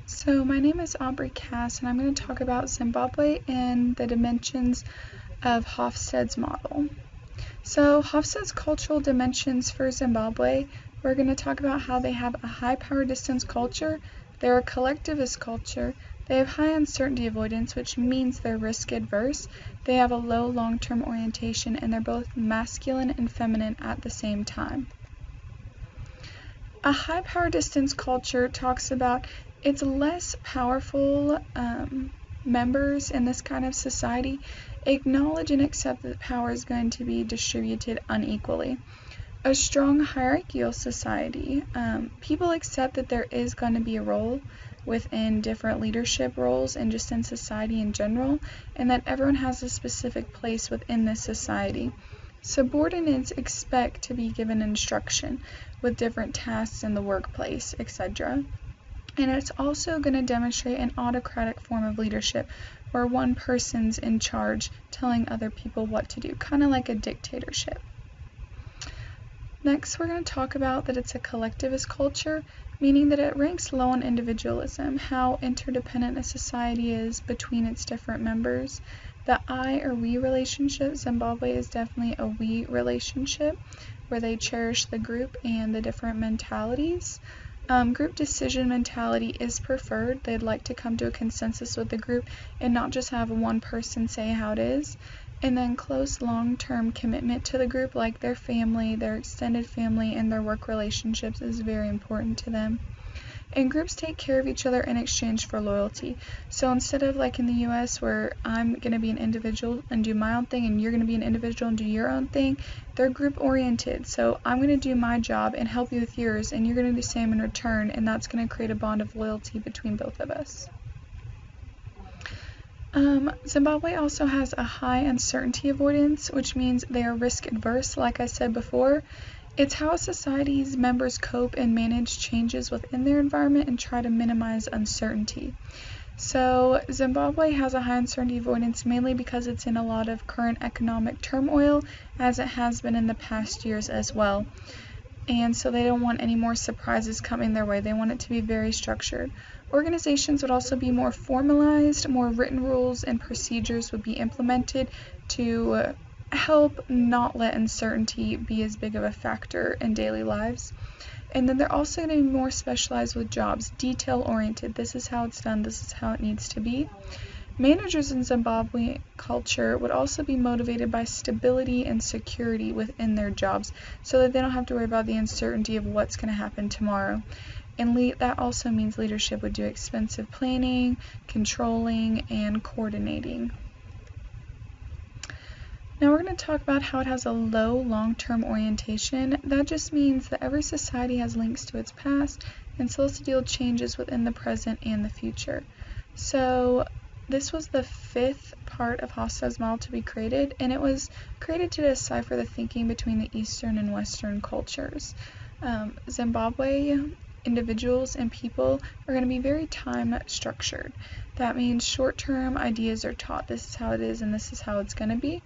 So my name is Aubrey Cass, and I'm going to talk about Zimbabwe and the dimensions of Hofstede's model. So Hofstede's cultural dimensions for Zimbabwe, we're going to talk about how they have a high power distance culture, they're a collectivist culture, they have high uncertainty avoidance, which means they're risk adverse, they have a low long-term orientation, and they're both masculine and feminine at the same time. A high power distance culture talks about its less powerful members in this kind of society acknowledge and accept that power is going to be distributed unequally. A strong hierarchical society, people accept that there is going to be a role within different leadership roles and just in society in general, and that everyone has a specific place within this society. Subordinates expect to be given instruction with different tasks in the workplace, etc. And it's also going to demonstrate an autocratic form of leadership where one person's in charge telling other people what to do, kind of like a dictatorship. Next, we're going to talk about that it's a collectivist culture, meaning that it ranks low on individualism, how interdependent a society is between its different members. The I or we relationship, Zimbabwe is definitely a we relationship, where they cherish the group and the different mentalities. Group decision mentality is preferred. They'd like to come to a consensus with the group and not just have one person say how it is. And then close long-term commitment to the group, like their family, their extended family, and their work relationships is very important to them. And groups take care of each other in exchange for loyalty. So instead of like in the US where I'm going to be an individual and do my own thing and you're going to be an individual and do your own thing, they're group oriented. So I'm going to do my job and help you with yours, and you're going to do the same in return, and that's going to create a bond of loyalty between both of us. Zimbabwe also has a high uncertainty avoidance, which means they are risk adverse, like I said before. It's how a society's members cope and manage changes within their environment and try to minimize uncertainty. So Zimbabwe has a high uncertainty avoidance mainly because it's in a lot of current economic turmoil, as it has been in the past years as well. And so they don't want any more surprises coming their way. They want it to be very structured. Organizations would also be more formalized, more written rules and procedures would be implemented to help not let uncertainty be as big of a factor in daily lives. And then they're also going to be more specialized with jobs, detail-oriented. This is how it's done, this is how it needs to be. Managers in Zimbabwe culture would also be motivated by stability and security within their jobs so that they don't have to worry about the uncertainty of what's going to happen tomorrow. And that also means leadership would do expensive planning, controlling, and coordinating. Now we're going to talk about how it has a low long-term orientation. That just means that every society has links to its past and celestial changes within the present and the future. So this was the fifth part of Hofstede's model to be created, and it was created to decipher the thinking between the Eastern and Western cultures. Zimbabwe individuals and people are going to be very time structured. That means short-term ideas are taught. This is how it is and this is how it's going to be.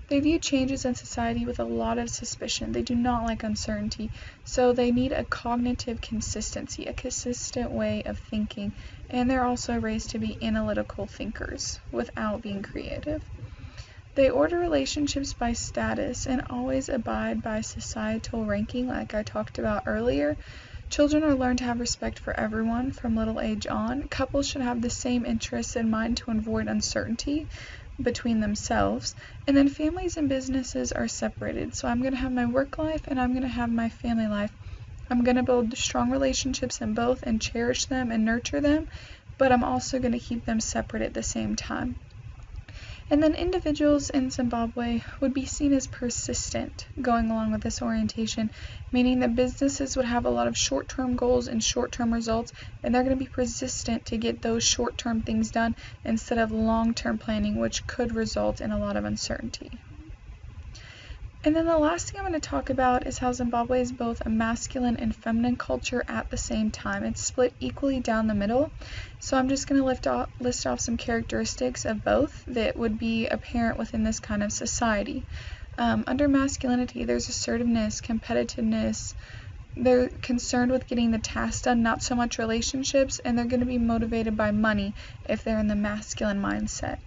They view changes in society with a lot of suspicion. They do not like uncertainty, so they need a cognitive consistency, a consistent way of thinking, and they're also raised to be analytical thinkers without being creative. They order relationships by status and always abide by societal ranking, like I talked about earlier. Children are learned to have respect for everyone from little age on. Couples should have the same interests in mind to avoid uncertainty between themselves. And then families and businesses are separated. So I'm going to have my work life and I'm going to have my family life. I'm going to build strong relationships in both and cherish them and nurture them, but I'm also going to keep them separate at the same time. And then individuals in Zimbabwe would be seen as persistent going along with this orientation, meaning that businesses would have a lot of short-term goals and short-term results, and they're going to be persistent to get those short-term things done instead of long-term planning, which could result in a lot of uncertainty. And then the last thing I'm going to talk about is how Zimbabwe is both a masculine and feminine culture at the same time. It's split equally down the middle. So I'm just going to list off some characteristics of both that would be apparent within this kind of society. Under masculinity, there's assertiveness, competitiveness, they're concerned with getting the task done, not so much relationships, and they're going to be motivated by money if they're in the masculine mindset.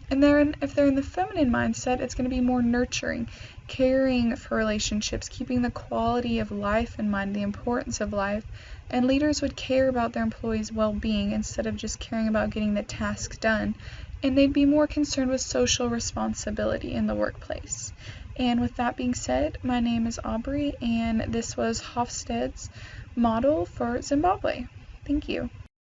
And if they're in the feminine mindset, it's going to be more nurturing, caring for relationships, keeping the quality of life in mind, the importance of life. And leaders would care about their employees' well-being instead of just caring about getting the task done. And they'd be more concerned with social responsibility in the workplace. And with that being said, my name is Aubrey, and this was Hofstede's model for Zimbabwe. Thank you.